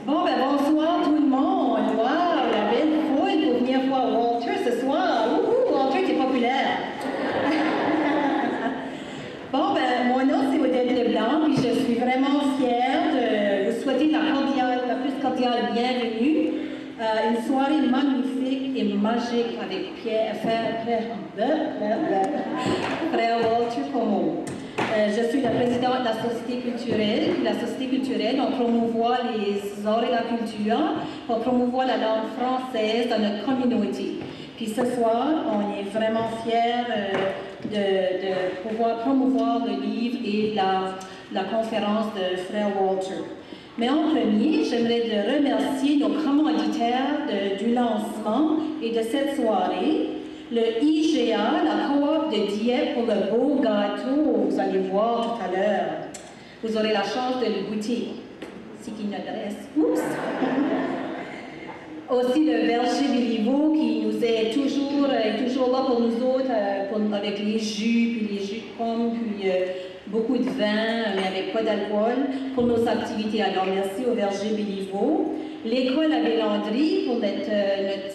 Bon, ben bonsoir tout le monde. Wow, la belle foule pour venir voir Walter ce soir. Ouhou, Walter, t'es populaire. Bon, ben mon nom c'est Odette Leblanc, puis je suis vraiment fière de vous souhaiter la plus cordiale bienvenue à une soirée magnifique et magique avec frère Walter Como. Je suis la présidente de la Société culturelle. La Société culturelle, on promouvoit les arts et la culture, on promouvoit la langue française dans notre communauté. Puis ce soir, on est vraiment fiers de pouvoir promouvoir le livre et la conférence de frère Walter. Mais en premier, j'aimerais remercier nos commanditaires du lancement et de cette soirée. Le IGA, la coop de Dieppe pour le beau gâteau, vous allez voir tout à l'heure. Vous aurez la chance de le goûter. C'est qui nous adresse. Oups! Aussi le verger Béliveau qui nous est toujours là pour nous autres, avec les jus, puis les jus de pommes, puis beaucoup de vin, mais avec pas d'alcool, pour nos activités. Alors merci au verger Béliveau. L'école à Bélandry pour notre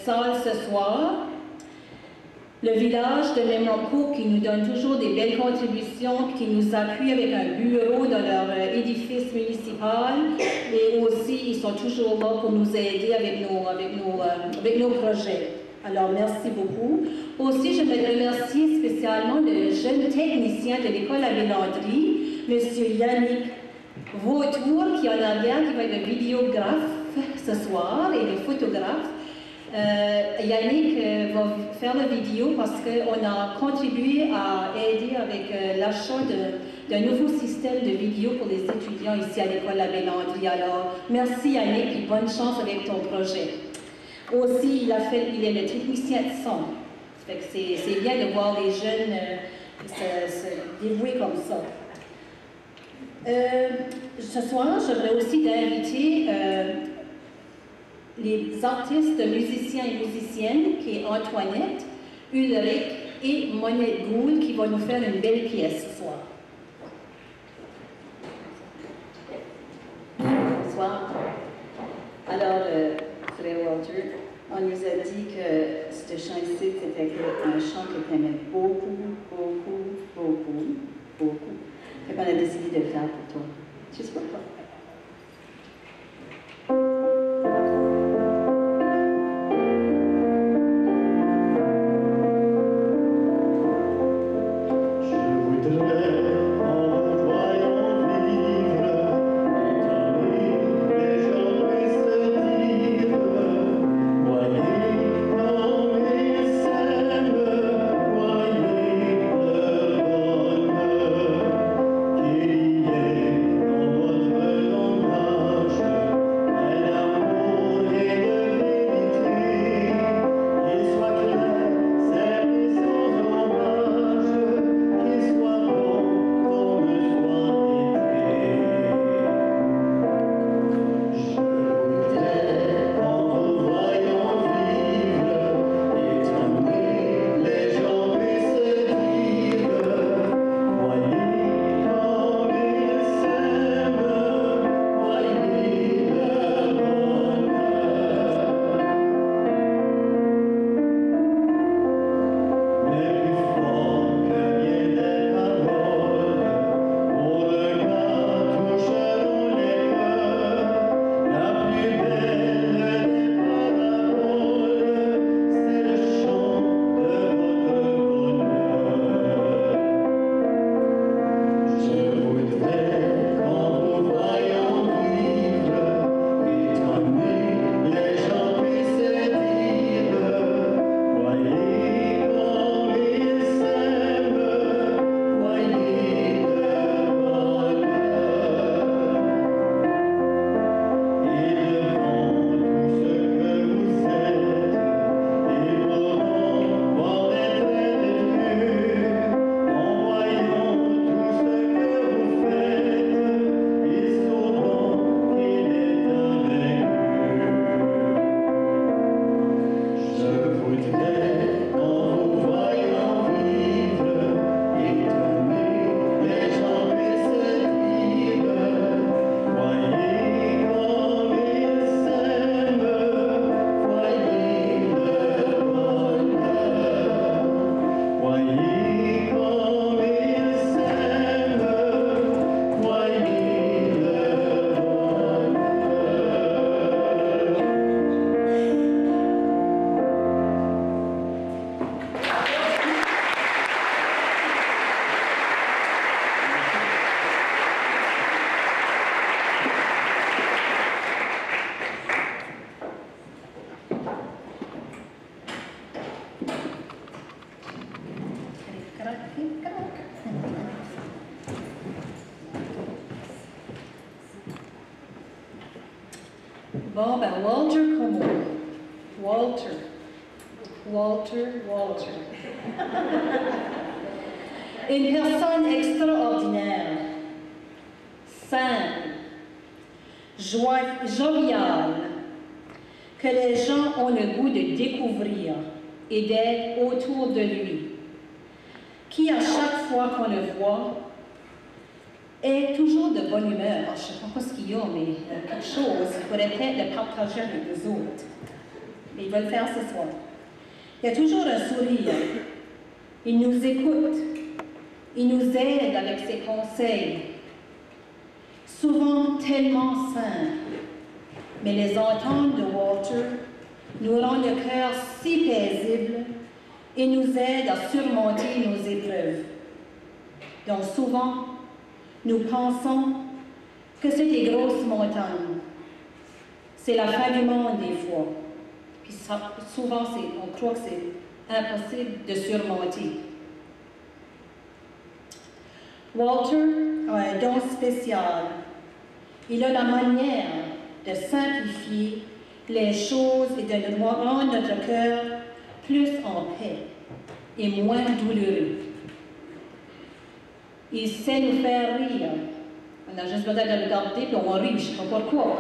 salle ce soir. Le village de Mémoco qui nous donne toujours des belles contributions, qui nous appuie avec un bureau dans leur édifice municipal. Et aussi, ils sont toujours là pour nous aider avec nos projets. Alors, merci beaucoup. Aussi, je voudrais remercier spécialement le jeune technicien de l'école à Bélandry, M. Yannick Vautour, qui est en arrière, qui va être le vidéographe ce soir et le photographe. Yannick va faire la vidéo parce qu'on a contribué à aider avec l'achat d'un nouveau système de vidéo pour les étudiants ici à l'école à Bélandry. Alors, merci Yannick et bonne chance avec ton projet. Aussi, il est le technicien de son. Ça fait que c'est bien de voir les jeunes se dévouer comme ça. Ce soir, je voudrais aussi inviter les artistes, musiciens et musiciennes, qui est Antoinette, Ulrich et Monette Gould, qui vont nous faire une belle pièce ce soir. Bonsoir. Alors, frère Walter, on nous a dit que ce chant ici, c'était un chant que tu aimais beaucoup. Fait qu'on a décidé de le faire pour toi. Juste pour toi. Bon, ben Walter Como. Walter. Une personne extraordinaire, simple, joviale, que les gens ont le goût de découvrir et d'être autour de lui, qui à chaque fois qu'on le voit, est toujours de bonne humeur. Je ne sais pas ce qu'il y a, mais quelque chose, il faudrait peut-être le partager avec les autres. Mais il va le faire ce soir. Il y a toujours un sourire. Il nous écoute. Il nous aide avec ses conseils. Souvent tellement simples. Mais les entendre de Walter nous rendent le cœur si paisible et nous aident à surmonter nos épreuves. Donc souvent, nous pensons que c'est des grosses montagnes. C'est la fin du monde des fois. Puis ça, souvent, on croit que c'est impossible de surmonter. Walter a un don spécial. Il a la manière de simplifier les choses et de nous rendre notre cœur plus en paix et moins douloureux. Il sait nous faire rire. On a juste besoin de le regarder et on rit, je ne sais pas pourquoi.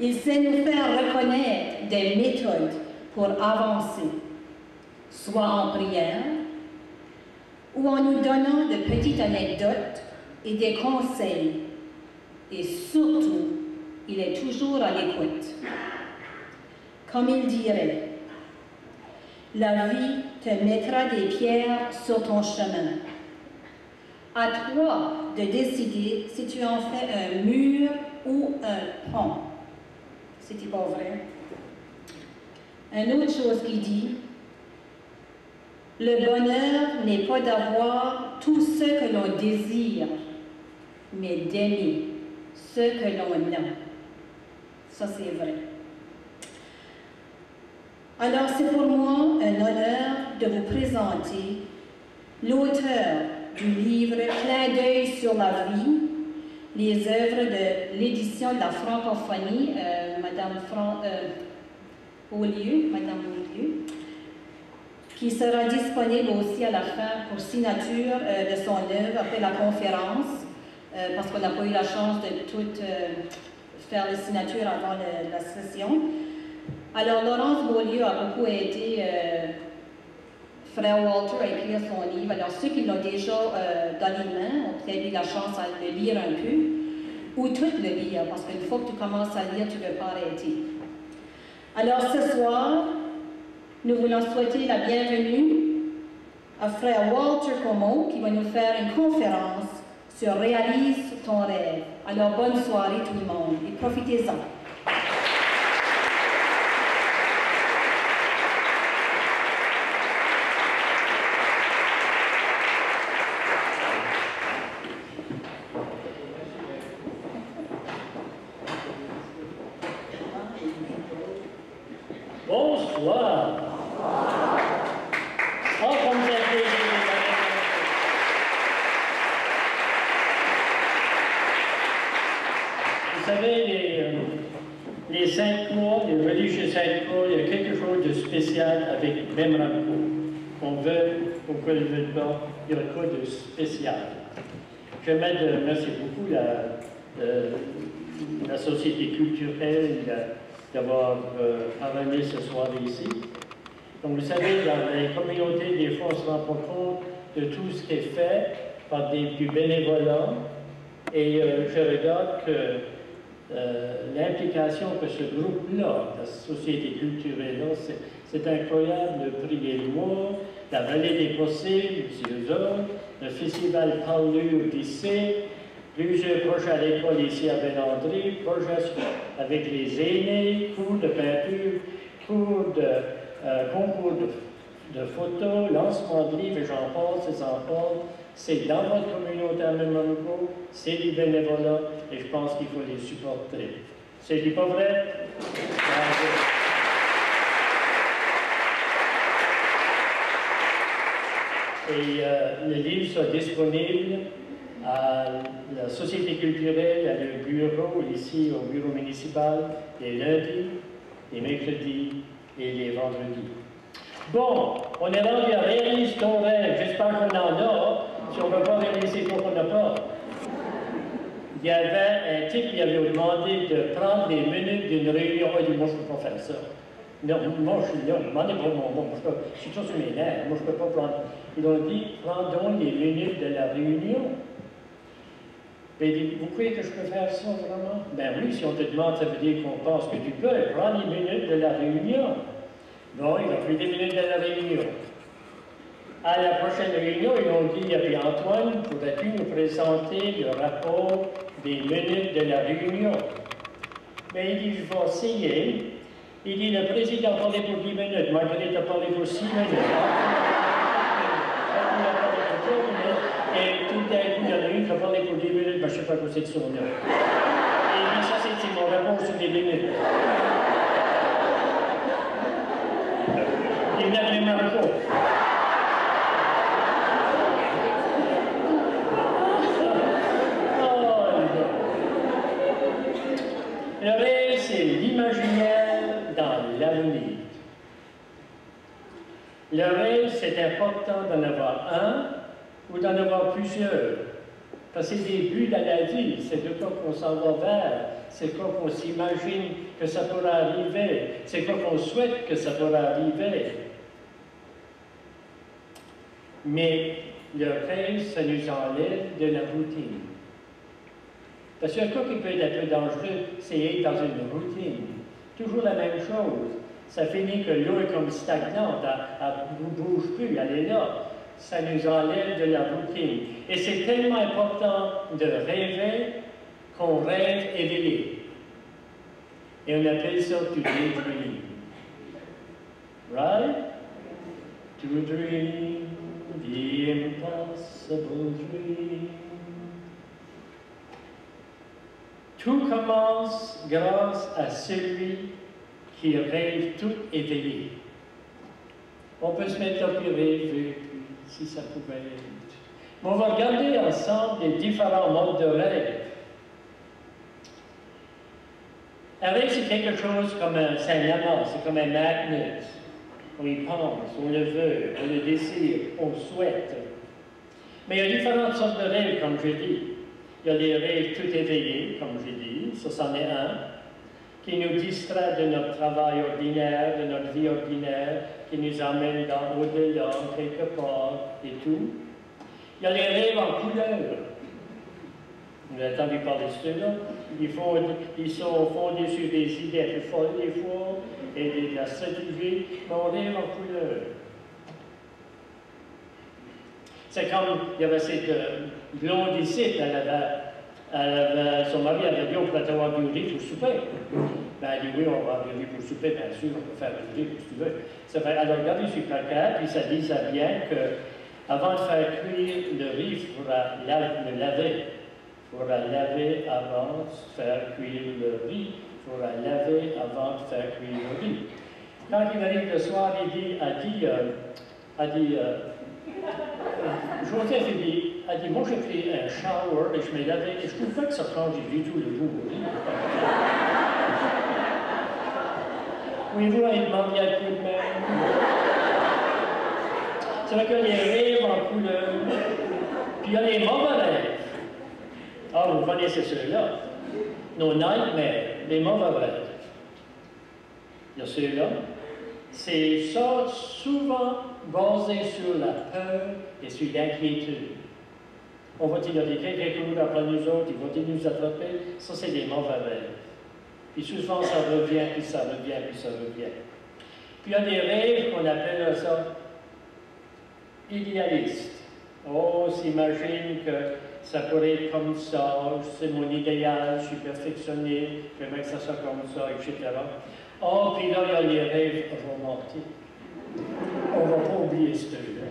Il sait nous faire reconnaître des méthodes pour avancer, soit en prière, ou en nous donnant de petites anecdotes et des conseils. Et surtout, il est toujours à l'écoute. Comme il dirait, la vie te mettra des pierres sur ton chemin. À toi de décider si tu en fais un mur ou un pont. C'est pas vrai. Une autre chose qu'il dit, le bonheur n'est pas d'avoir tout ce que l'on désire, mais d'aimer ce que l'on a. Ça, c'est vrai. Alors, c'est pour moi un honneur de vous présenter l'auteur du livre Clin d'œil sur la vie, les œuvres de l'édition de la francophonie, Madame Beaulieu, qui sera disponible aussi à la fin pour signature de son œuvre après la conférence, parce qu'on n'a pas eu la chance de tout faire les signatures avant la session. Alors, Laurence Beaulieu a beaucoup aidé Frère Walter à écrire son livre. Alors, ceux qui l'ont déjà dans les mains ont peut-être eu la chance de le lire un peu, ou tout le lire, parce qu'une fois que tu commences à lire, tu ne peux pas arrêter. Alors, ce soir, nous voulons souhaiter la bienvenue à Frère Walter Como, qui va nous faire une conférence sur Réalise ton rêve. Alors, bonne soirée tout le monde, et profitez-en. Bonsoir. Oh, comme ça fait. Vous savez, les 5 mois, les religieux 5 mois, il y a quelque chose de spécial avec Memramco. On veut, ou qu'on ne veut pas, il y a quoi de spécial. J'aimerais remercier beaucoup la société culturelle d'avoir parlé ce soir ici. Donc vous savez, dans les communautés, des fois on se rend pas compte de tout ce qui est fait par du bénévolat. Et je regarde que l'implication que ce groupe-là, la société culturelle-là, c'est incroyable. Le prix des mois, la vallée des possibles, eux autres, le festival Parlure au lycée, plusieurs projets à l'école ici à Bélandry, projets avec les aînés, cours de peinture, concours de photos, lancement de livres, et j'en passe, ces enfants. C'est dans votre communauté à Memramco, c'est du bénévolat, et je pense qu'il faut les supporter. C'est pas vrai? Bravo. Et le livre sera disponible À la société culturelle, à le bureau, ici au bureau municipal, les lundis, les mercredis et les vendredis. Bon, on est rendu à réaliser ton rêve. J'espère qu'on en a. Si on ne veut pas réaliser quoi qu'on n'a pas. Il y avait un type qui avait demandé de prendre des minutes d'une réunion. Il dit, moi, je ne peux pas faire ça. Non, moi, je suis là. Demandez pas mon je suis toujours sur mes nerfs. Moi, je ne peux pas prendre. Ils ont dit, prends donc les minutes de la réunion. Et il dit, vous croyez que je peux faire ça vraiment? Ben oui, si on te demande, ça veut dire qu'on pense que tu peux. Prends les minutes de la réunion. Bon, il a pris des minutes de la réunion. À la prochaine réunion, ils ont dit, puis Antoine, pourrais-tu nous présenter le rapport des minutes de la réunion? Mais il dit, je vais essayer. Il dit, le président a parlé pour 10 minutes, Marguerite a parlé pour 6 minutes. Et tout d'un coup, il y en a une qui a parlé pour 10 minutes, ben, je ne sais pas quoi c'est de son nom. Et il dit, ça c'est mon rapport sur les minutes. Il n'a rien marqué. Le rêve, c'est l'imaginaire dans l'avenir. Le rêve, c'est important d'en avoir un ou d'en avoir plusieurs. Parce que c'est des buts dans la vie, c'est de quoi qu'on s'en va vers, c'est quoi qu'on s'imagine que ça pourra arriver, c'est quoi qu'on souhaite que ça pourra arriver. Mais le rêve, ça nous enlève de la routine. Parce que quoi qui peut être un peu dangereux, c'est être dans une routine. Toujours la même chose. Ça finit que l'eau est comme stagnante, elle ne bouge plus, elle est là. Ça nous enlève de la routine. Et c'est tellement important de rêver qu'on rêve éveillé. Et on appelle ça to daydream. Right? To dream the impossible dream. Tout commence grâce à celui qui rêve tout éveillé. On peut se mettre là et rêver, si ça pouvait être. Mais on va regarder ensemble les différents modes de rêve. Un rêve, c'est quelque chose comme c'est un amas, c'est comme un magnet. On y pense, on le veut, on le désire, on souhaite. Mais il y a différentes sortes de rêves, comme je dis. Il y a des rêves tout éveillés, comme j'ai dit, ça c'en est un, qui nous distrait de notre travail ordinaire, de notre vie ordinaire, qui nous amène dans au-delà, quelque part, et tout. Il y a les rêves en couleur. Vous avez entendu parler de ceux-là. Ils sont fondés sur des idées un peu folles des fois, et de la stratégie, mais on rêve en couleur. C'est comme, il y avait cette blonde ici, son mari avait dit, on pourrait avoir du riz pour souper. Ben, elle dit, oui, on va avoir du riz pour souper, bien sûr, on peut faire du riz pour si tu veux. Ça fait, alors, regardez sur le placard, puis ça disait bien qu'avant de faire cuire le riz, il faudra le laver. Il faudra laver avant de faire cuire le riz. Il faudra laver avant de faire cuire le riz. Quand il arrive le soir, a dit Joseph a dit, moi j'ai pris un shower et je m'ai lavé, et je trouve pas que ça change du tout le jour. Oui, vous, il demande bien le coup de main. C'est vrai qu'il y a les rêves en couleur, puis il y a les mauvais rêves. Ah, vous connaissez ceux-là. Nos nightmares, les mauvais rêves. Il y a ceux-là. C'est ça souvent basé sur la peur et sur l'inquiétude. On va dire, il y a des quelqu'un qui courent après nous autres, ils vont nous attraper. Ça, c'est des mauvais rêves. Puis souvent, ça revient, puis ça revient, puis ça revient. Puis il y a des rêves qu'on appelle ça idéalistes. Oh, on s'imagine que ça pourrait être comme ça, c'est mon idéal, je suis perfectionné, j'aimerais que ça soit comme ça, etc. Oh, puis là, il y a les rêves romantiques. On ne va pas oublier ceux-là.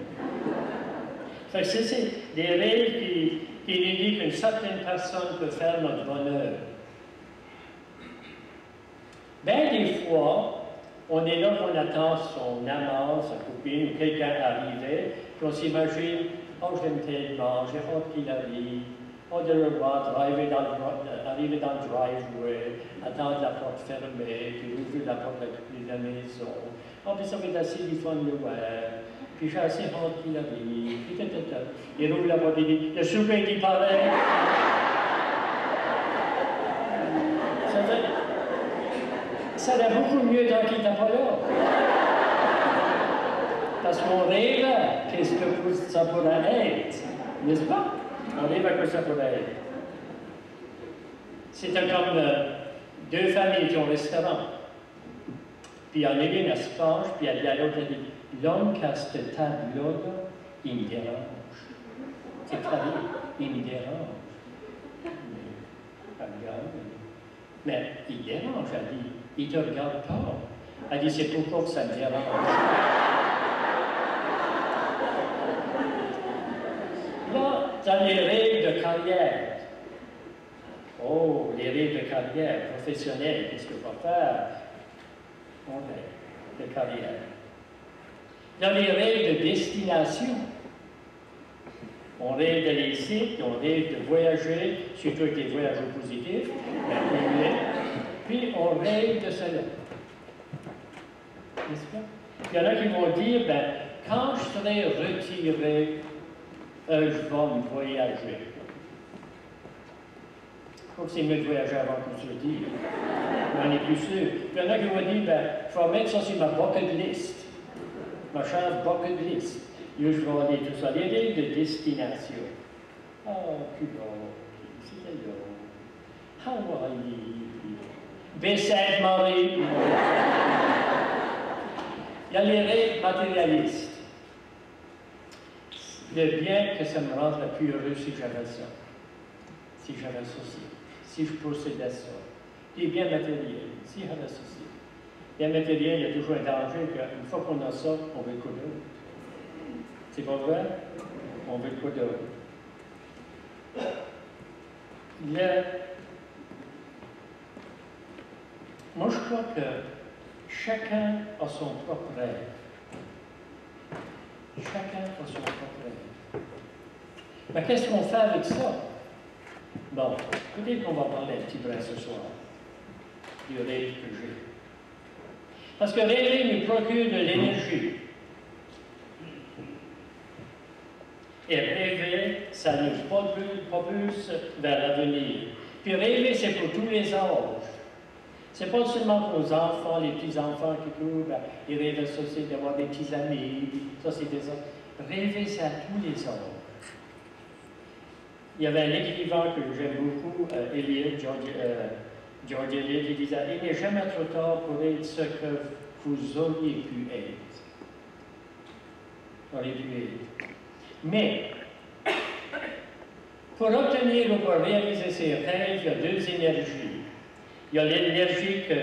C'est des rêves qui nous disent qu'une certaine personne peut faire notre bonheur. Bien des fois, On est là, on attend son amant, sa copine, ou quelqu'un arriver, puis on s'imagine, oh, je l'aime tellement, j'ai hâte qu'il arrive, oh, de le voir, arriver dans le driveway, attendre la porte fermée, puis ouvrir la porte de la maison. Oh, puis ça va être assez du fun de voir, puis j'ai assez hâte qu'il arrive, puis il ouvre la porte et dit, le souper qui paraît. Ça va beaucoup mieux tant qu'il n'est pas là. Parce qu'on rêve qu'est-ce que ça pourrait être, n'est-ce pas? On rêve à quoi ça pourrait être. C'était comme deux familles qui ont un restaurant. Puis il y en a une, elle se penche, puis elle dit à l'autre, elle dit, l'homme qui a cette table-là, il me dérange. C'est très bien, il me dérange. Mais il dérange, elle dit. Il ne te regarde pas. Elle dit, c'est pourquoi que ça me dérange. Là, dans les règles de carrière. Oh, les règles de carrière professionnelle, qu'est-ce qu'il faut faire? On règle de carrière. Dans les règles de destination, on rêve d'aller ici, on rêve de voyager, surtout avec les voyages positifs. Puis on rêve de cela. N'est-ce pas? Il y en a qui vont dire, ben, quand je serai retiré, je vais me voyager. Je crois que c'est mieux de voyager avant qu'on se le dise. On est plus sûr. Il y en a qui vont dire, ben, je vais mettre ça sur ma bucket list. Ma chère bucket list. Là, je vais aller tout ça. Les rêves de destination. Ah, Cuba, c'était là. Hawaï. Baie-Sainte-Marie. Il y a les rêves matérialistes. Le bien que ça me rendrait plus heureux si j'avais ça. Si j'avais ceci. Si je possédais ça. Les biens matériels. Si j'avais ceci. Les biens matériels, il y a toujours un danger qu'une fois qu'on a ça, on veut le coup d'autre. C'est pas vrai? On veut le coup d'autre. Moi, je crois que chacun a son propre rêve. Chacun a son propre rêve. Mais qu'est-ce qu'on fait avec ça? Bon, peut-être qu'on va parler un petit peu ce soir du rêve que j'ai. Parce que rêver nous procure de l'énergie. Et rêver, ça nous propulse vers l'avenir. Puis rêver, c'est pour tous les âges. C'est pas seulement pour nos enfants, les petits-enfants qui courent, ben, ils rêvent associés d'avoir des petits amis, ça c'est des autres. Rêver, c'est à tous les âges. Il y avait un écrivain que j'aime beaucoup, George Eliot, qui disait « Il n'est jamais trop tard pour être ce que vous auriez pu être. » Auriez pu être. Mais, pour obtenir ou pour réaliser ses rêves, il y a deux énergies. Il y a l'énergie qui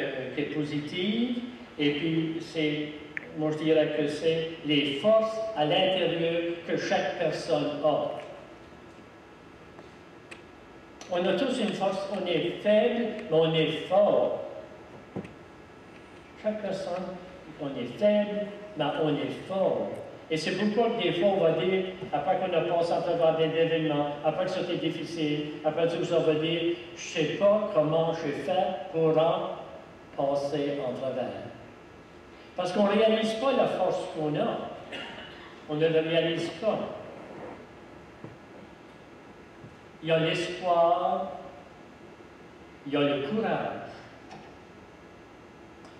est positive, et puis moi je dirais que c'est les forces à l'intérieur que chaque personne a. On a tous une force, on est faible, mais on est fort. Chaque personne, on est faible, mais on est fort. Et c'est pourquoi que des fois on va dire, après qu'on a passé à travers des événements, après que c'était difficile, après tout ça, on va dire, je ne sais pas comment je fais pour en passer en travers. Parce qu'on ne réalise pas la force qu'on a. On ne le réalise pas. Il y a l'espoir, il y a le courage.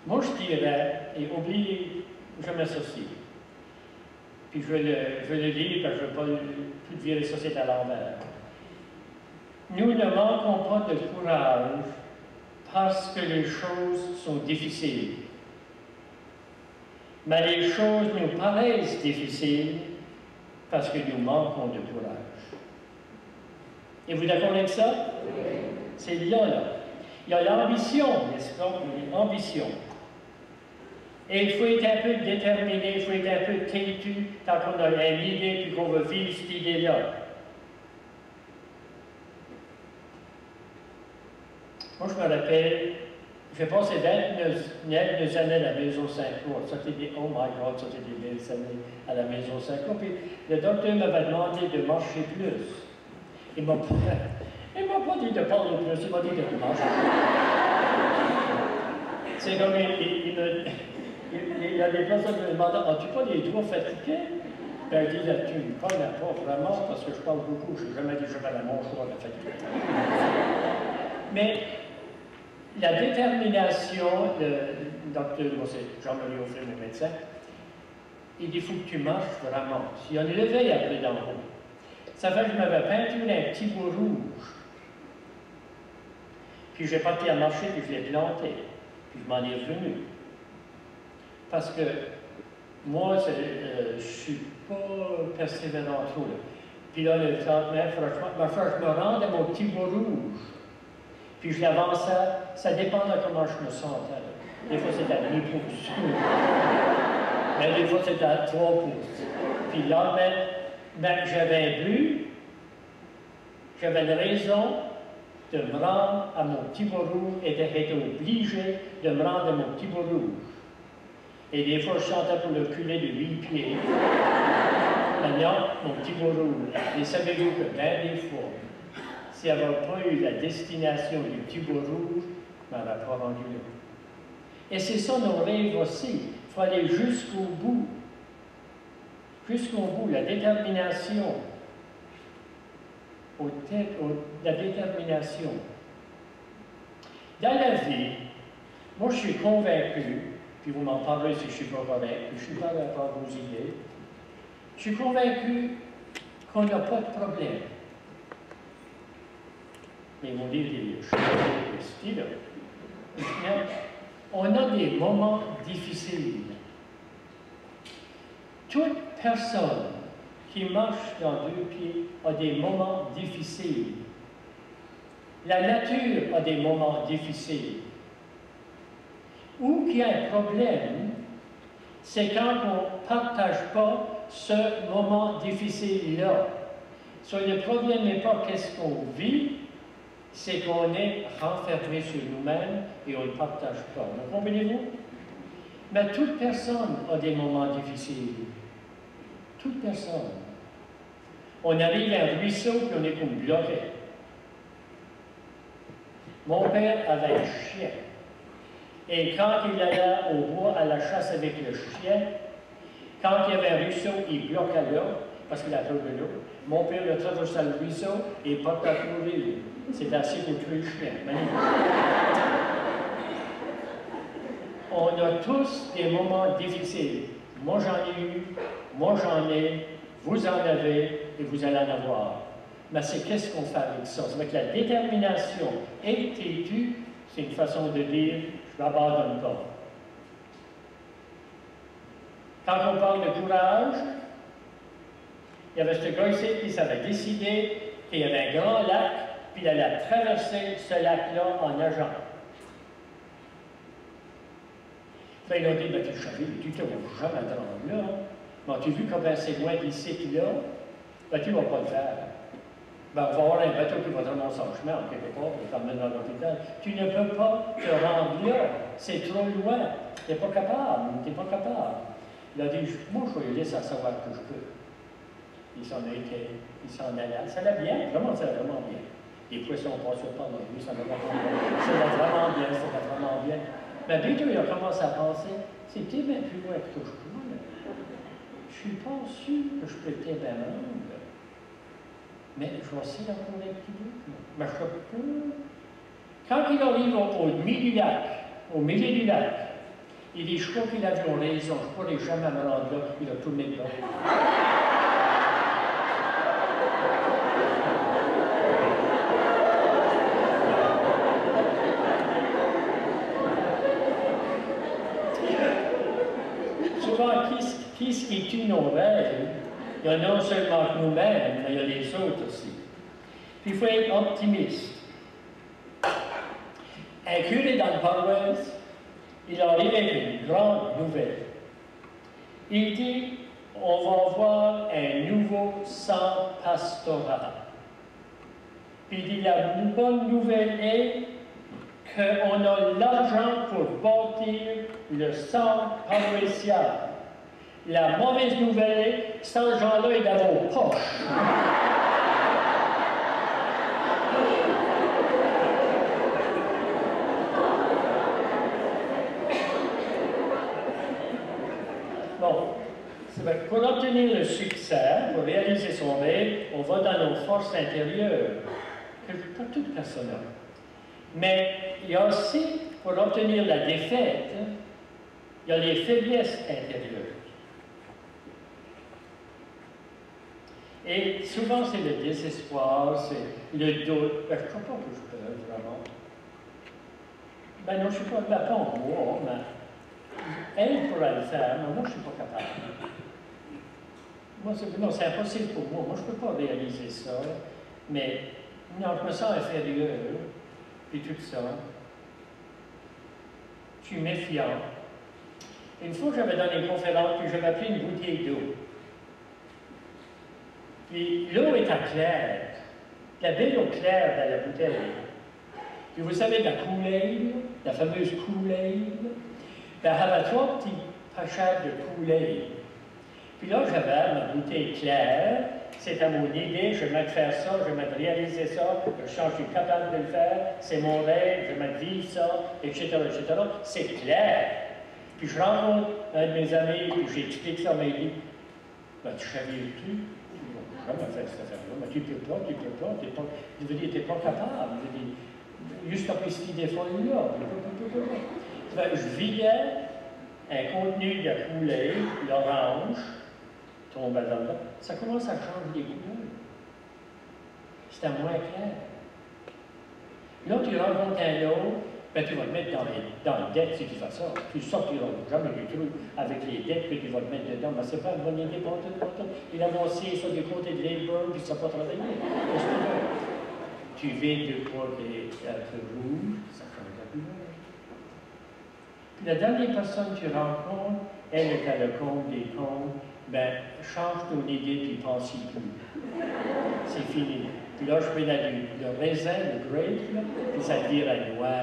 Moi, je dirais, et oublie, je m'associe. Puis je vais le lire parce que je ne veux pas tout virer ça, c'est à l'envers. Nous ne manquons pas de courage parce que les choses sont difficiles. Mais les choses nous paraissent difficiles parce que nous manquons de courage. Et vous d'accord avec ça? C'est là. Il y a l'ambition, n'est-ce pas? L'ambition. Et il faut être un peu déterminé, il faut être un peu têtu quand on a une idée puis qu'on veut vivre cette idée-là. Moi, je me rappelle, j'ai passé des années à la maison Saint-Croix. Ça, c'était des, oh my God, ça, c'était des belles années à la maison Saint-Croix. Puis le docteur m'avait demandé de marcher plus. Il m'a pas dit de parler plus, il m'a dit de marcher plus. C'est comme il y a des personnes qui me demandent, as-tu pas les doigts fatigués? Ben, il dit, là, tu me parles pas vraiment parce que je parle beaucoup, je n'ai jamais dit que je vais à mon choix de fatigue. Mais la détermination, le docteur, moi c'est Jean-Marie Offray, mon médecin, il dit, il faut que tu marches vraiment. S'il y a une levée après d'en haut, ça fait que je m'avais peinturé un petit bout rouge. Puis j'ai parti à marcher, puis je l'ai planté. Puis je m'en ai revenu. Parce que moi, je ne suis pas persévérant trop. Là. Puis là, le 30 mètres, je me rends à mon petit bout rouge. Puis je l'avançais, ça dépend de comment je me sentais. Là. Des fois, c'était à 2 pouces. Mais des fois, c'était à 3 pouces. Puis là, ben, j'avais un but, j'avais une raison de me rendre à mon petit bout rouge et d'être obligé de me rendre à mon petit bout rouge. Et des fois, je sentais pour le culé de 8 pieds. Maintenant, mon petit bout rouge. Et savez-vous que bien des fois, s'il n'y avait pas eu la destination du petit bout rouge, je ne m'aurais pas rendu là. Et c'est ça nos rêves aussi. Il faut aller jusqu'au bout. Jusqu'au bout, la détermination. La détermination. Dans la vie, moi je suis convaincu, puis vous m'en parlerez si je ne suis pas correct, puis je ne suis pas d'accord avec vos idées, je suis convaincu qu'on n'a pas de problème. Mais mon livre, je suis pas là. On a des moments difficiles. Toute personne qui marche dans 2 pieds a des moments difficiles. La nature a des moments difficiles. Où il y a un problème, c'est quand on ne partage pas ce moment difficile-là. Le problème n'est pas qu'est-ce qu'on vit, c'est qu'on est renfermé sur nous-mêmes et on ne partage pas. Vous comprenez-vous? Mais toute personne a des moments difficiles. Toute personne. On arrive à un ruisseau et on est comme bloqué. Mon père avait un chien. Et quand il allait au bois à la chasse avec le chien, quand il y avait un ruisseau, il bloquait là, parce qu'il a peur de l'eau. Mon père le traversait le ruisseau et il partait à courir. C'est assez pour tuer le chien. On a tous des moments difficiles. Moi, j'en ai eu, moi, j'en ai, vous en avez, et vous allez en avoir. Mais c'est qu'est-ce qu'on fait avec ça? C'est avec la détermination et têtu, c'est une façon de dire, je ne m'abandonne pas. Quand on parle de courage, il y avait ce gars ici qui s'avait décidé qu'il y avait un grand lac, puis il allait traverser ce lac-là en nageant. Ben, il a dit, ben, tu savais, tu ne te vas jamais te rendre là. Mais as-tu vu comment c'est loin d'ici, là? Ben, tu ne vas pas le faire. Ben, on va avoir un bateau qui va te remonter son chemin, en quelque part, pour t'emmener dans l'hôpital. Tu ne peux pas te rendre là. C'est trop loin. Tu n'es pas capable. Tu n'es pas capable. Il a dit, moi, je vais lui laisser à savoir que je peux. Il s'en allait. Ça allait bien, vraiment, ça allait vraiment bien. Les poissons passaient par dans lui, ça allait vraiment bien. Ça allait vraiment bien, ça allait vraiment bien. Mais bientôt, il a commencé à penser, c'est peut-être bien plus loin que je peux. Je ne suis pas sûr que je peux peut-être bien rendre. Mais je vais essayer d'en trouver un petit peu. Mais je peux. Quand il arrive au milieu du lac, il dit, je crois qu'il avait raison, je ne pourrais jamais me rendre là. Il a tourné de là. Qu'est-ce qui tue nos rêves? Il y a non seulement que nous-mêmes, mais il y a les autres aussi. Puis il faut être optimiste. Un curé dans le paroisse, il arrive avec une grande nouvelle. Il dit, on va avoir un nouveau centre pastoral. Puis il dit, la bonne nouvelle est qu'on a l'argent pour bâtir le centre paroissial. La mauvaise nouvelle, cet argent-là est dans vos poches. Bon, pour obtenir le succès, pour réaliser son rêve, on va dans nos forces intérieures, que pas toute personne n'a. Mais il y a aussi, pour obtenir la défaite, il y a les faiblesses intérieures. Et souvent, c'est le désespoir, c'est le doute. Ben, je ne crois pas que je peux, vraiment. Ben non, je ne suis pas en moi, mais elle pourra le faire, mais moi, je ne suis pas capable. Non, c'est impossible pour moi. Moi, je ne peux pas réaliser ça. Mais, non, je me sens inférieur, puis tout ça. Je suis méfiant. Une fois, j'avais donné une conférence, puis j'avais pris une bouteille d'eau. Puis l'eau était claire, la belle eau claire dans la bouteille. Puis vous savez, la Kool-Aid, la fameuse Kool-Aid, ben, elle avait 3 petits pochettes de Kool-Aid. Puis là, j'avais ma bouteille claire, c'était mon idée, je vais mettre faire ça, je vais mettre réaliser ça, je suis capable de le faire, c'est mon rêve, je vais mettre vivre ça, etc., etc. C'est clair. Puis je rencontre un de mes amis, puis j'explique ça, mais il dit, ben, tu chavires-tu? Jamais faire cette affaire-là, mais tu peux pas, il veut dire, tu n'es pas capable, il veut dire, juste après cette idée folle-là, je vidais un contenu de Kool-Aid, l'orange, tombe là, ça commence à changer les couleurs. C'était moins clair. Là, tu rencontres un autre, ben, tu vas te mettre dans les dettes si tu fais ça. Tu sortiras jamais du trou avec les dettes que tu vas te mettre dedans. Mais c'est pas une bonne idée pour tout. Il a avancé sur du côté de Labour, puis ça n'a pas travaillé. Qu'est-ce que tu veux? Tu vides de côté rouge, ça change la couleur. Puis la dernière personne que tu rencontres, elle est à le compte des comptes, ben, change ton idée, puis pense-y plus. C'est fini. Puis là, je fais le raisin, le grape, là, puis ça devient noir.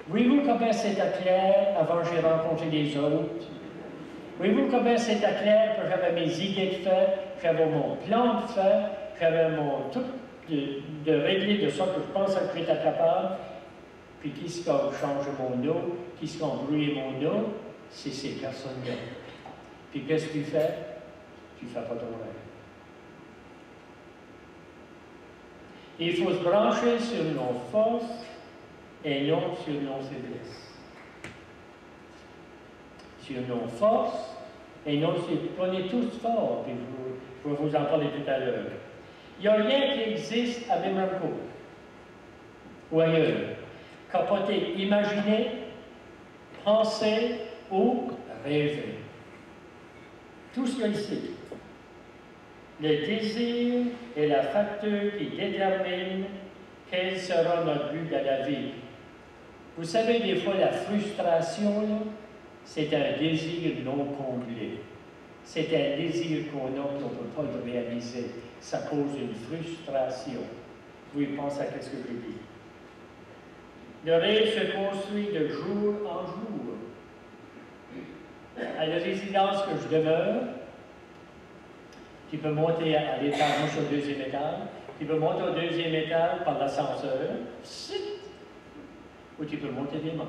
Voyez-vous comment c'était clair avant que j'ai rencontré les autres? Voyez-vous comment c'était clair que j'avais mes idées de faire, j'avais mon plan de faire, j'avais mon tout de régler de ça que je pensais que j'étais capable. Puis qui ce qui a changé mon eau, qui ce qui a embrouillé mon eau, c'est ces personnes-là. Puis qu'est-ce que tu fais? Tu ne fais pas ton rêve. Il faut se brancher sur nos forces et non sur nos faiblesses. Sur nos forces et non sur... On est tous forts, puis je vais vous en parler tout à l'heure. Il n'y a rien qui existe à Memramco ou ailleurs. Capoter, imaginer, penser ou rêver. Tout ce qu'il y a ici. Le désir est la facteur qui détermine quel sera notre but dans la vie. Vous savez, des fois, la frustration, c'est un désir non comblé. C'est un désir qu'on a, qu'on ne peut pas le réaliser. Ça cause une frustration. Vous pensez à ce que je dis. Le rêve se construit de jour en jour. À la résidence que je demeure, tu peux monter à l'étage, moi je suis au 2e étage, tu peux monter au 2e étage par l'ascenseur, ou tu peux monter des marches.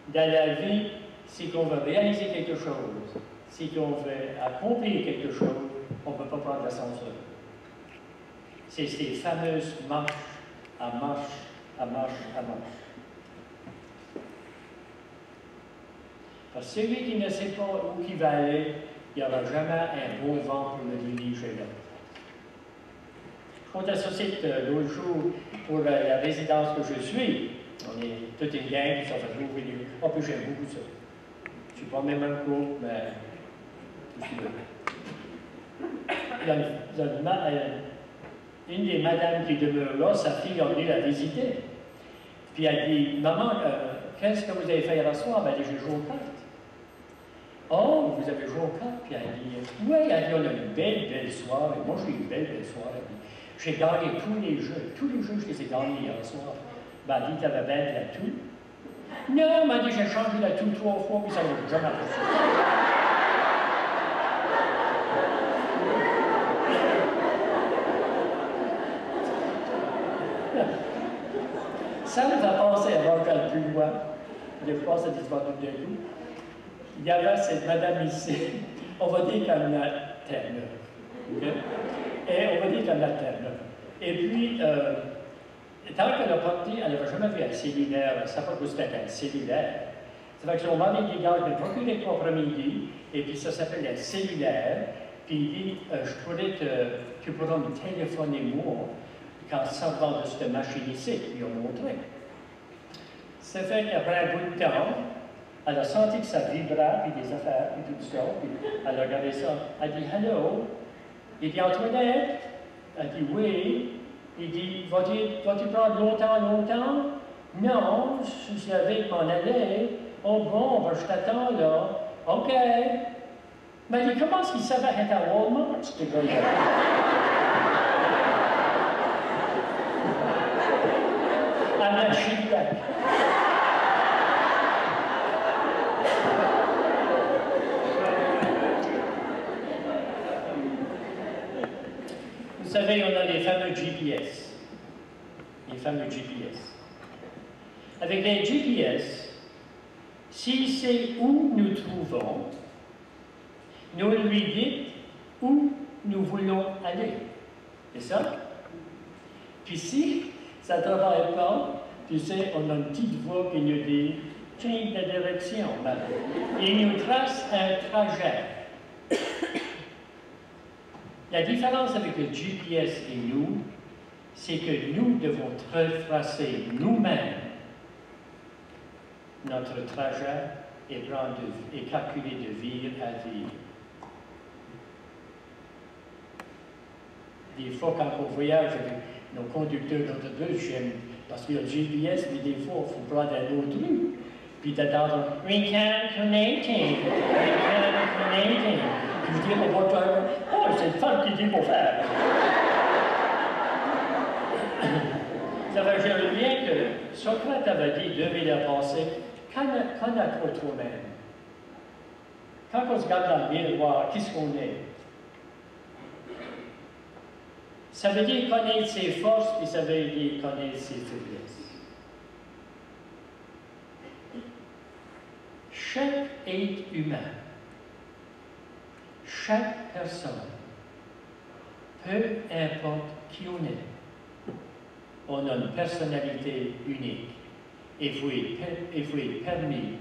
Dans la vie, si on veut réaliser quelque chose, si on veut accomplir quelque chose, on ne peut pas prendre l'ascenseur. C'est ces fameuses marches à marche, à marche, à marche. Parce que celui qui ne sait pas où il va aller, il n'y aura jamais un bon vent pour le diriger là. Je compte associer l'autre jour pour la résidence que je suis. On est toute une gang qui sont fait ouvrir les... Oh, puis j'aime beaucoup ça. Je ne suis pas même un cours, mais tout ce qu'il veut. Une des madames qui demeure là, sa fille a venu la visiter. Puis elle dit, maman, qu'est-ce que vous avez fait hier soir? Ben, elle dit, j'ai joué aux cartes. Oh, vous avez joué aux cartes? Puis elle dit, oui, elle dit, on a une belle soirée. Moi, j'ai eu une belle soirée. J'ai gagné tous les jeux. Tous les jeux, je les ai gagnés hier soir. Ben, dit, t'avais bien de la toux. Non, m'a dit, j'ai changé la toux 3 fois, puis ça ne m'a jamais passé. Ça me va passer avant qu'elle plus loin. Des fois, ça disparaît tout d'un coup. Il y avait cette madame ici, on va dire qu'elle a terre neuve. Okay? Et on va dire qu'elle a terre neuve. Et puis, tant qu'elle a parti, elle n'avait jamais vu un cellulaire, elle ne savait pas que c'était un cellulaire. Ça fait que son mari dit, gars, je vais procurer ton après-midi, et puis ça s'appelle un cellulaire, puis il dit, tu pourras me téléphoner moi, quand ça va de cette machine ici, ils ont montré. Ça fait qu'après un bout de temps, elle a senti que ça vibrait, puis des affaires, puis tout ça, puis elle a regardé ça. Elle dit, hello. Il dit, Antoinette? Elle dit, oui. Il dit, vas-tu prendre longtemps? Non, je savais m'en aller. Oh bon, ben, je t'attends là. OK. Mais il dit, comment est-ce qu'il savait être à Walmart, ce gars-là? À la Chilbac. Vous savez, on a les fameux GPS. Les fameux GPS. Avec les GPS, si c'est où nous trouvons, nous lui dites où nous voulons aller. C'est ça? Puis si ça ne travaille pas, tu sais, on a une petite voix qui nous dit « Change de direction, madame. » Il nous trace un trajet. La différence avec le GPS et nous, c'est que nous devons tracer nous-mêmes notre trajet et calculer de ville à ville. Des fois, quand on voyage avec nos conducteurs d'autobus, j'aime, parce qu'il y a le GPS, mais des fois, il faut prendre un autre rue. Puis d'attendre « Recalculating, recalculating ». Puis je dis au voiture « Oh, c'est le fun qui dit pour faire ». Ça veut dire bien que Socrate avait dit 2000 ans passés, connais-toi toi-même. Quand on se regarde dans le miroir, qu'est-ce qu'on est? Ça veut dire connaître ses forces, et ça veut dire connaître ses faiblesses. Chaque être humain, chaque personne, peu importe qui on est, on a une personnalité unique. Il faut être permis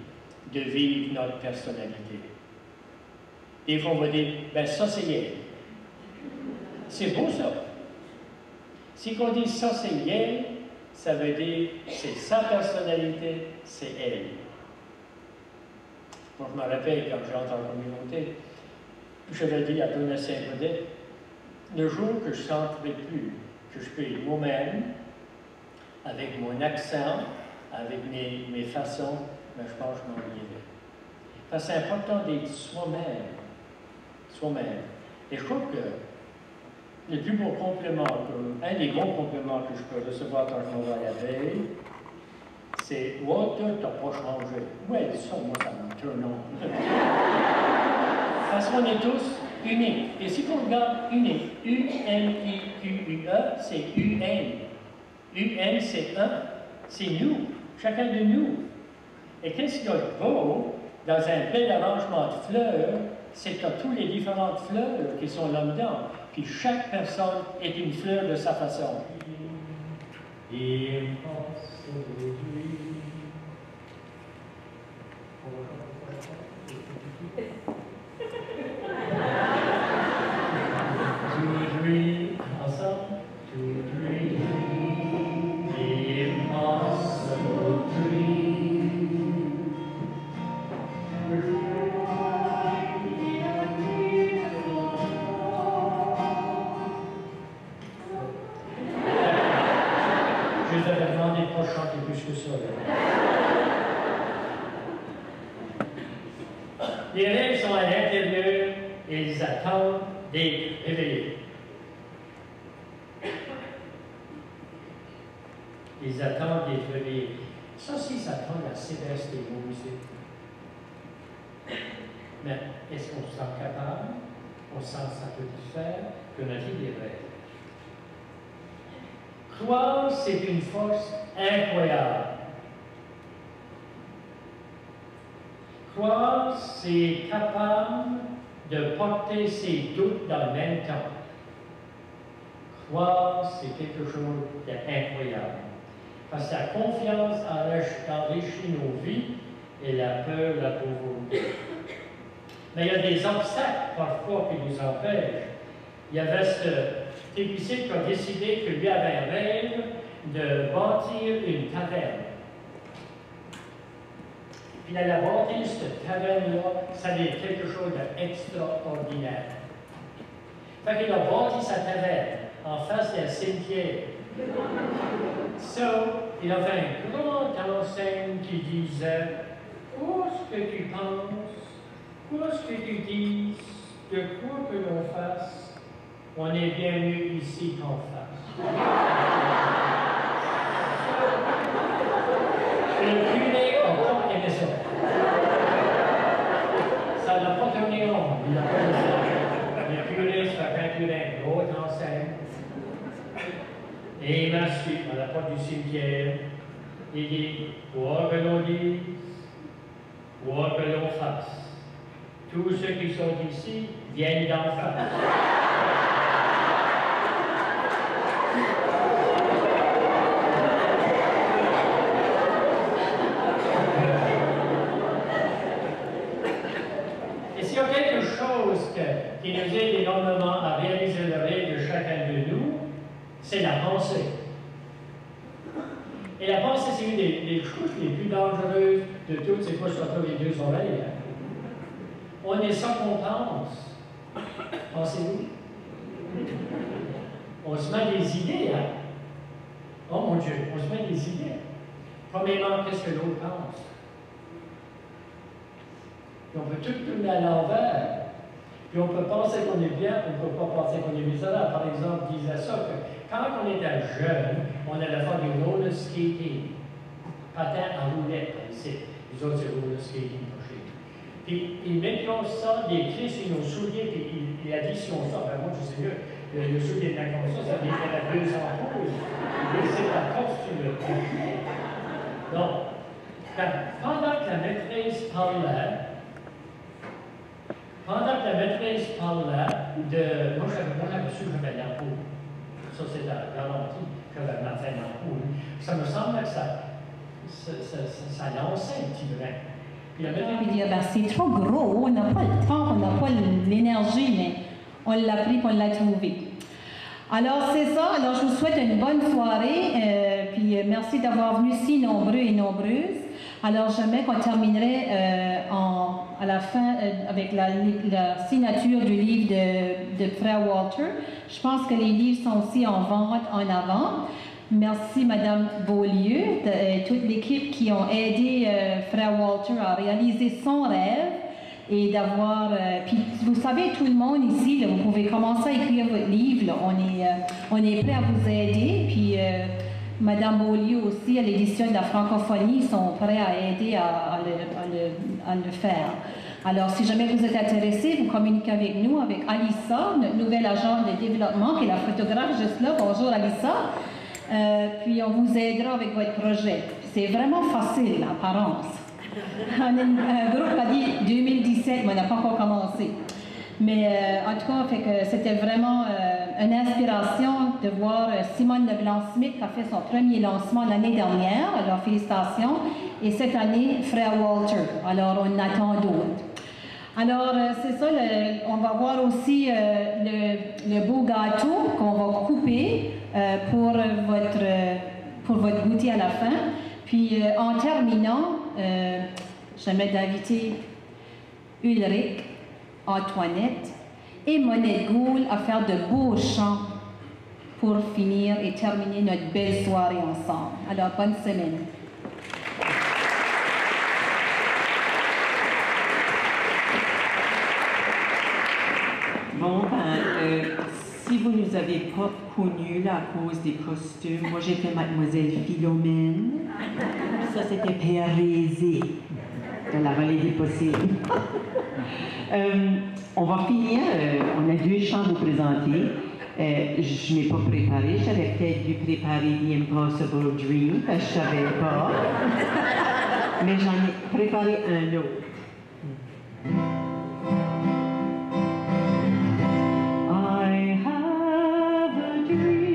de vivre notre personnalité. Des fois, on va dire, ben ça c'est elle. C'est beau ça. Si on dit ça c'est elle, ça veut dire c'est sa personnalité, c'est elle. Moi, je me rappelle quand j'entre en communauté, je l'ai dit à Donna Saint-Baudet, le jour que je ne sentirai plus que je peux être moi-même, avec mon accent, avec mes façons, mais je pense que je m'en irai. Parce que c'est important d'être soi-même. Soi-même. Et je trouve que le plus beau compliment, un des bons compliments que je peux recevoir quand je m'en vais à la veille, c'est « Walter, t'as pas changé. » Ouais, ça, moi, ça me turn on. Parce qu'on est tous uniques. Et si on regarde unique, U-N-I-Q-U-E, c'est U-N. U-N, c'est un. C'est nous, chacun de nous. Et qu'est-ce qu'il y a de beau dans un bel arrangement de fleurs, c'est que tous les différentes fleurs qui sont là-dedans. Puis chaque personne est une fleur de sa façon. Les rêves sont à l'intérieur et ils attendent d'être réveillés. Ils attendent d'être libres. Ça aussi, ça prend la sévérité des musiques. Mais est-ce qu'on se sent capable? On sent que ça peut se faire, que notre vie est vraie. Croire, c'est une force incroyable. Croire, c'est capable de porter ses doutes dans le même temps. Croire, c'est quelque chose d'incroyable. Parce que la confiance enrichit nos vies et la peur, la pauvreté. Mais il y a des obstacles parfois qui nous empêchent. Il y avait cet épicier qui a décidé que lui avait un rêve de bâtir une taverne. Puis il a bâti cette taverne-là, ça avait quelque chose d'extraordinaire. Fait qu'il a bâti sa taverne en face d'un cimetière. Il avait un grand enseigne qui disait « Quoi est-ce que tu penses? Quoi est-ce que tu dis? De quoi que l'on fasse? On est bien mieux ici qu'en face. » Le curé n'a pas aimé ça. Ça n'a pas tourné rond. Il n'a pas aimé ça. Le curé se fait peinturer un gros enseigne. Et il m'a suivi à la porte du cimetière. Il dit, quoi que l'on dise, quoi que l'on fasse, tous ceux qui sont ici viennent d'en face. Et s'il y a quelque chose qui nous aide énormément à réaliser le rêve de chacun de nous, c'est la pensée. Et la pensée, c'est une des choses les plus dangereuses de toutes, c'est quoi sur les deux oreilles. On est ça qu'on pense. Pensez-vous? On se met des idées, hein? Oh mon Dieu, on se met des idées. Premièrement, qu'est-ce que l'autre pense? Puis on peut tout tourner à l'envers. Puis on peut penser qu'on est bien, on ne peut pas penser qu'on est misérable. Par exemple, il disait ça que quand on était jeune, on allait faire du roller skating. Patin à roulette, ici. Les autres, c'est roller skating pour chez nous. Puis ils mettent ça, des clés sur nos souliers, puis il a dit si on sort, ben moi je sais mieux, le soulier de la comme ça vient à 2 ampoules. Et c'est la force sur le pied. Donc, pendant que la maîtresse parlait, de. Moi, j'avais su que j'avais l'ampoule. Ça, c'est ralenti que ma fait l'ampoule. Ça me semble que ça lançait un petit brin. Puis il dit, ben, c'est trop gros, on n'a pas le temps, on n'a pas l'énergie, mais on l'a pris, on l'a trouvé. Alors, c'est ça. Alors, je vous souhaite une bonne soirée. Puis, merci d'avoir venu si nombreux et nombreuses. Alors, j'aimerais qu'on terminerait à la fin avec la signature du livre de Frère Walter. Je pense que les livres sont aussi en vente en avant. Merci, Madame Beaulieu, et toute l'équipe qui ont aidé Frère Walter à réaliser son rêve et d'avoir... puis, vous savez, tout le monde ici, là, vous pouvez commencer à écrire votre livre. Là, on est prêt à vous aider. Puis, Madame Beaulieu aussi, à l'édition de la francophonie, sont prêts à aider à le faire. Alors, si jamais vous êtes intéressé, vous communiquez avec nous, avec Alissa, notre nouvelle agente de développement, qui est la photographe juste là. Bonjour, Alissa. Puis, on vous aidera avec votre projet. C'est vraiment facile, l'apparence. On a un groupe qui a dit 2017, mais on n'a pas encore commencé. Mais en tout cas, c'était vraiment une inspiration de voir Simone Leblanc-Smith qui a fait son premier lancement l'année dernière. Alors, félicitations. Et cette année, Frère Walter. Alors, on attend d'autres. Alors, c'est ça, on va voir aussi le beau gâteau qu'on va couper pour votre goûter à la fin. Puis, en terminant, j'aimerais d'inviter Ulrich, Antoinette et Monette Gould à faire de beaux chants pour finir et terminer notre belle soirée ensemble. Alors, bonne semaine. Bon, si vous ne nous avez pas connus là, à cause des costumes, moi j'étais Mademoiselle Philomène. Ça, c'était Père Rézé, de la vallée des possibles. On va finir, on a 2 chants à vous présenter. Je n'ai pas préparé, j'avais peut-être dû préparer The Impossible Dream, parce que je ne savais pas. Mais j'en ai préparé un autre. I have a dream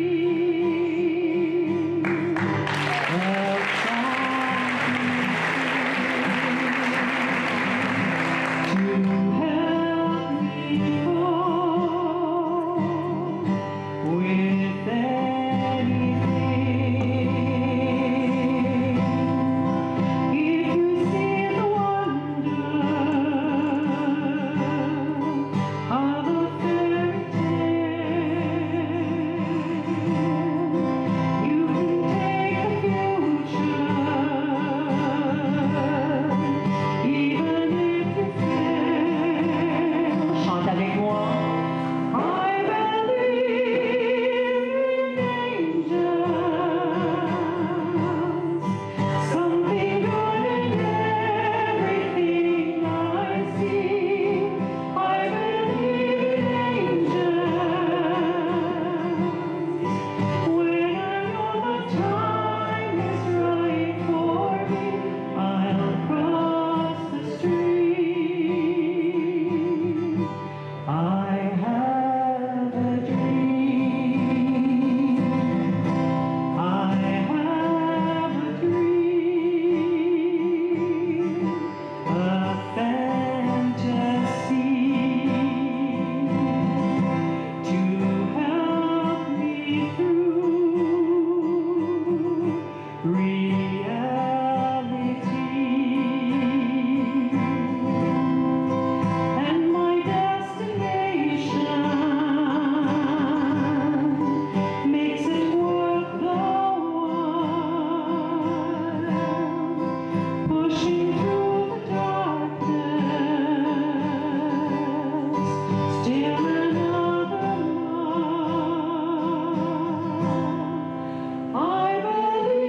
of something to help me cope with anything. If you see the wonder of a fairy tale, you can take the future, even if you fail. Chante avec moi. I believe in angels, something good in everything I see. I believe in angels. When I know the time is right for me, I'll cross the stream. I have a dream. I have a dream, a fantasy to help me through reality. And my destination makes it worth the while, pushing through the darkness, still another mile. I believe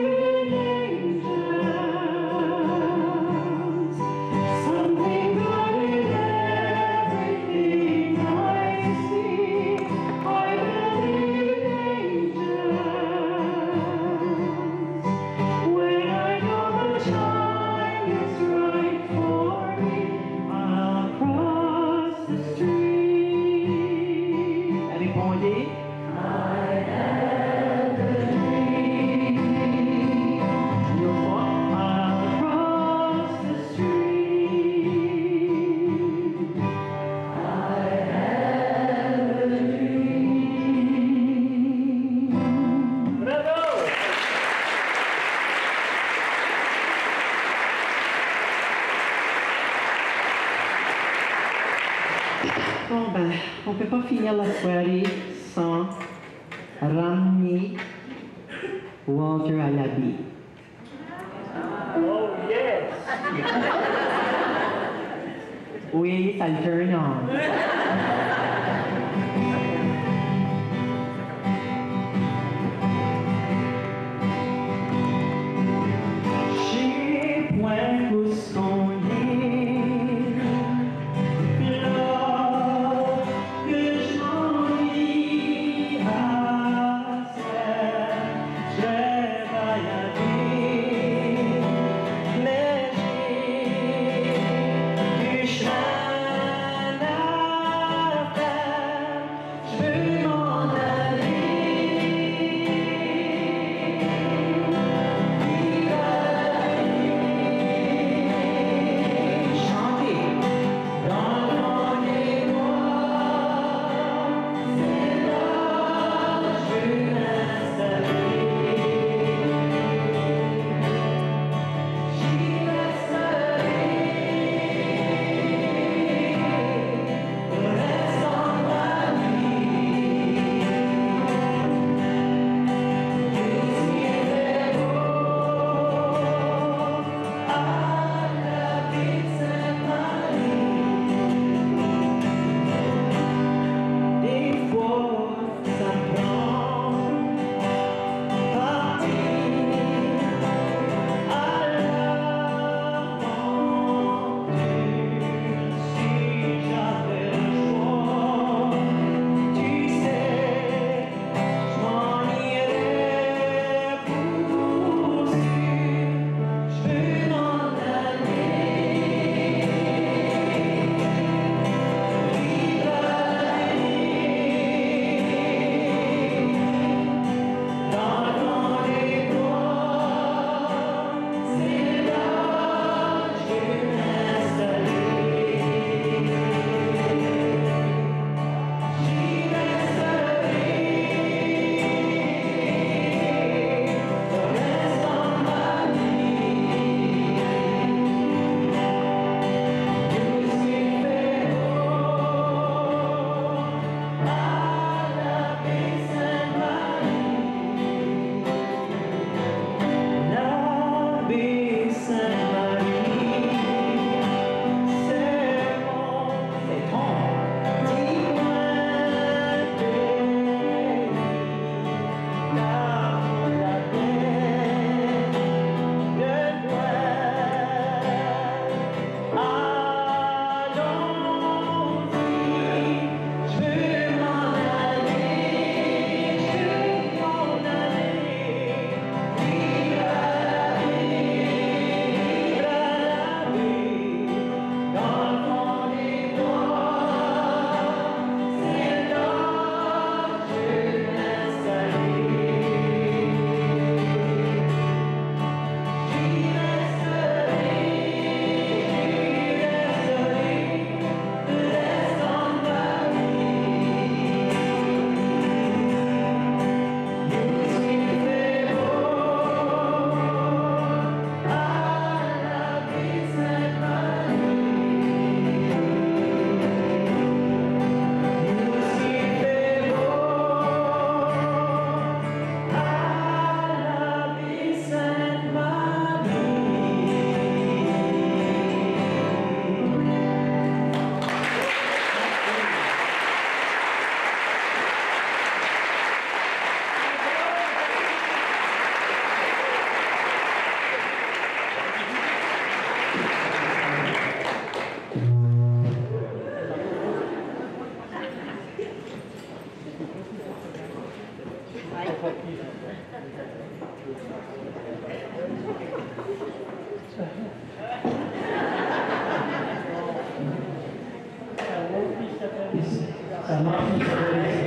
in angels, something good in everything I see. I believe in angels. When I know the time is right for me, I'll cross the street. Répondez. I have a dream. Your voix. I'll cross the street. I have a dream. Bravo! Bon ben, on peut pas finir la soirée sans ramener Walter à l'habit. Oh, yes! Oui, ça le turn on. J'ai point pour ce qu'on est, là que j'ennuie assez, j'ai voyagé, mais j'ai du chemin à Ça marche.